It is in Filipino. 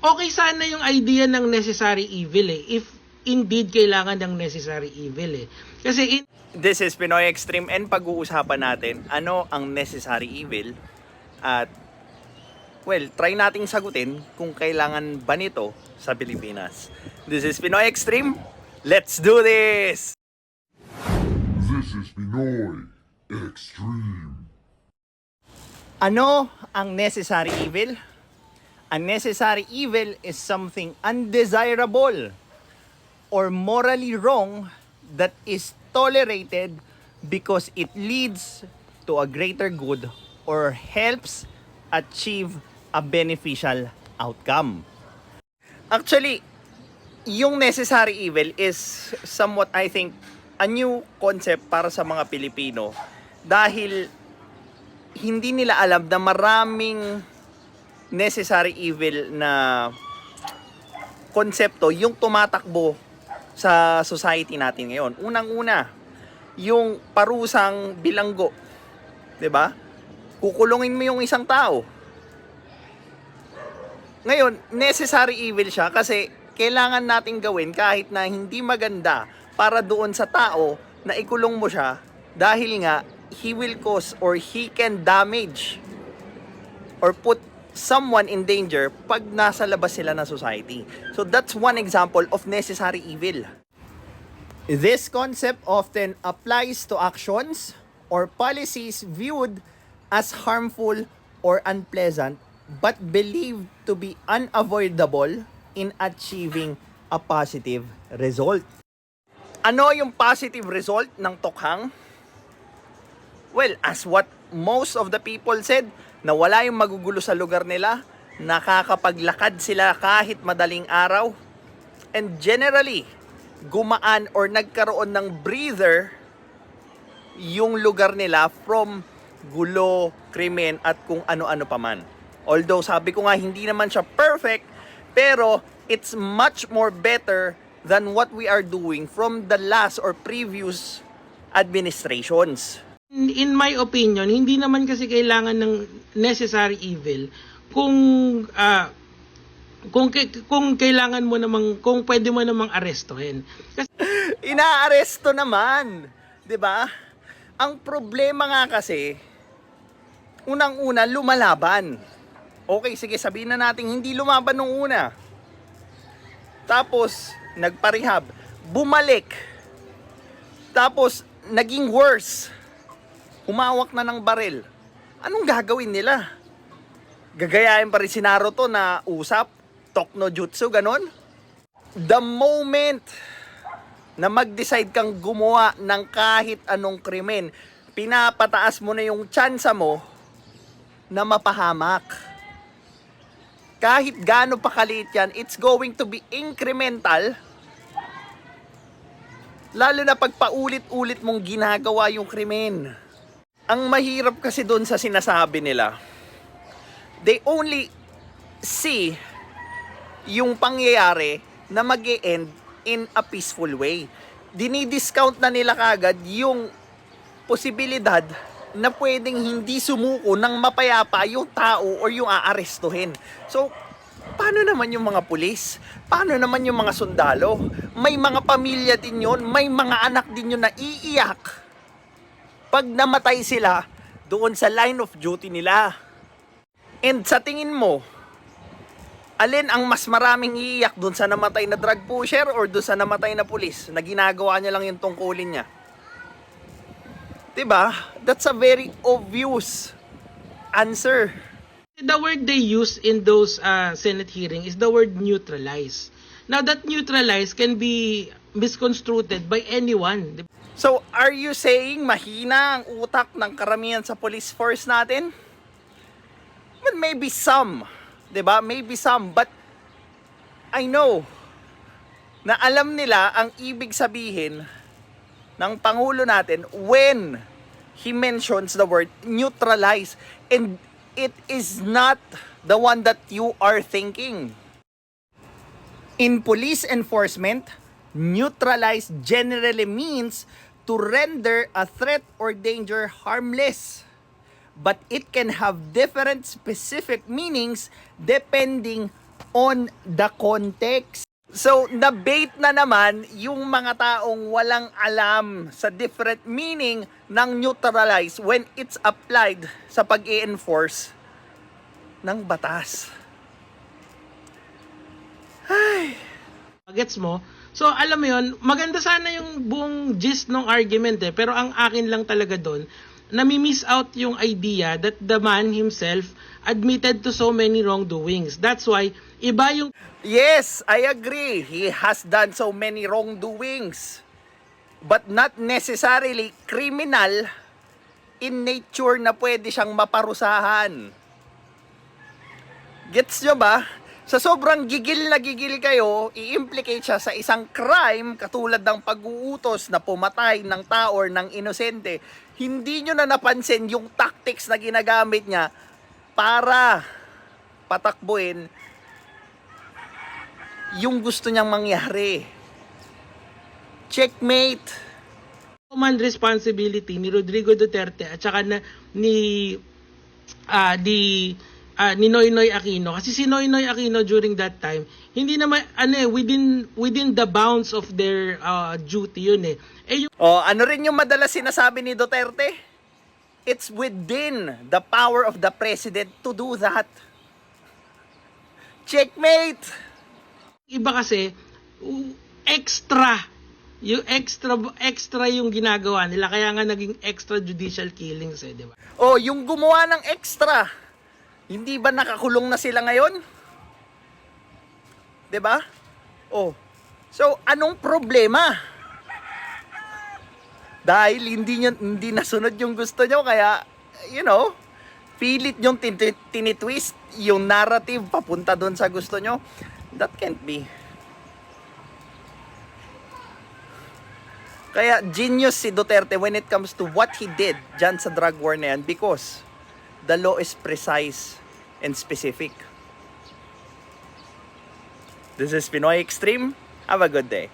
Okay sana yung idea ng necessary evil if indeed kailangan ng necessary evil Kasi This is Pinoy Extreme and pag-uusapan natin ano ang necessary evil at well, try nating sagutin kung kailangan ba nito sa Pilipinas. This is Pinoy Extreme. Let's do this! This is Pinoy Extreme. Ano ang necessary evil? A necessary evil is something undesirable or morally wrong that is tolerated because it leads to a greater good or helps achieve a beneficial outcome. Actually, yung necessary evil is somewhat, I think, a new concept para sa mga Pilipino dahil hindi nila alam na maraming necessary evil na konsepto yung tumatakbo sa society natin ngayon. Unang-una, yung parusang bilanggo. 'Di ba? Kukulungin mo yung isang tao. Ngayon, necessary evil siya kasi kailangan nating gawin kahit na hindi maganda para doon sa tao na ikulong mo siya dahil nga he will cause or he can damage or put someone in danger pag nasa labas sila ng society. So that's one example of necessary evil. This concept often applies to actions or policies viewed as harmful or unpleasant but believed to be unavoidable in achieving a positive result. Ano yung positive result ng tokhang? Well, as what most of the people said, na wala yung magugulo sa lugar nila, nakakapaglakad sila kahit madaling araw, and generally, gumaan or nagkaroon ng breather yung lugar nila from gulo, krimen, at kung ano-ano pa man. Although sabi ko nga hindi naman siya perfect, pero it's much more better than what we are doing from the last or previous administrations. in my opinion, hindi naman kasi kailangan ng necessary evil kung kailangan mo namang, kung pwede mo namang arestuhin. Kasi Inaaresto naman, 'di ba? Ang problema nga kasi unang-una lumalaban. Okay, sige, sabihin na natin hindi lumaban nung una. Tapos nagparehab, bumalik. Tapos naging worse. Humawak na ng baril. Anong gagawin nila? Gagayahin pa rin si Naruto na usap, talk no jutsu, ganon? The moment na mag-decide kang gumawa ng kahit anong krimen, pinapataas mo na yung tsansa mo na mapahamak. Kahit gaano pa kaliit yan, it's going to be incremental. Lalo na pag paulit-ulit mong ginagawa yung krimen. Ang mahirap kasi doon sa sinasabi nila, they only see yung pangyayari na mag-e-end in a peaceful way. Dinidiscount na nila kagad yung posibilidad na pwedeng hindi sumuko ng mapayapa yung tao o yung aarestuhin. So, paano naman yung mga pulis? Paano naman yung mga sundalo? May mga pamilya din yun, may mga anak din yun na iiyak pag namatay sila doon sa line of duty nila. And sa tingin mo, alin ang mas maraming iiyak doon sa namatay na drug pusher or doon sa namatay na pulis na ginagawa niya lang yung tungkulin niya? Diba? That's a very obvious answer. the word they use in those Senate hearing is the word neutralize. Now that neutralize can be misconstrued by anyone. So, are you saying mahina ang utak ng karamihan sa police force natin? Well, maybe some. 'Di ba? Maybe some. But, I know na alam nila ang ibig sabihin ng Pangulo natin when he mentions the word neutralize. And it is not the one that you are thinking. In police enforcement, neutralize generally means to render a threat or danger harmless. But it can have different specific meanings depending on the context. So, nabait na naman yung mga taong walang alam sa different meaning ng neutralize when it's applied sa pag-i-enforce ng batas. Gets mo? So, alam mo yun, maganda sana yung buong gist ng argument pero ang akin lang talaga doon, nami-miss out yung idea that the man himself admitted to so many wrongdoings. That's why, iba yung Yes, I agree. He has done so many wrongdoings. But not necessarily criminal in nature na pwede siyang maparusahan. Gets nyo ba? Sa sobrang gigil na gigil kayo, i-implicate siya sa isang crime katulad ng pag-uutos na pumatay ng tao or ng inosente. Hindi nyo na napansin yung tactics na ginagamit niya para patakbuhin yung gusto niyang mangyari. Checkmate. command responsibility ni Rodrigo Duterte at saka ni Noynoy Aquino, kasi si Noynoy Aquino during that time hindi naman within the bounds of their duty yun yung Ano rin yung madalas sinasabi ni Duterte? It's within the power of the president to do that. Checkmate. iba kasi extra yung ginagawa nila, kaya nga naging extrajudicial killings di ba? Yung gumawa ng extra, hindi ba nakakulong na sila ngayon? 'Di ba? So anong problema? Dahil hindi nasunod yung gusto nyo, kaya pilit yung tinitwist yung narrative papunta doon sa gusto nyo. That can't be. Kaya genius si Duterte when it comes to what he did dyan sa drug war na yan, because the law is precise and specific. This is Pinoy Extreme. Have a good day.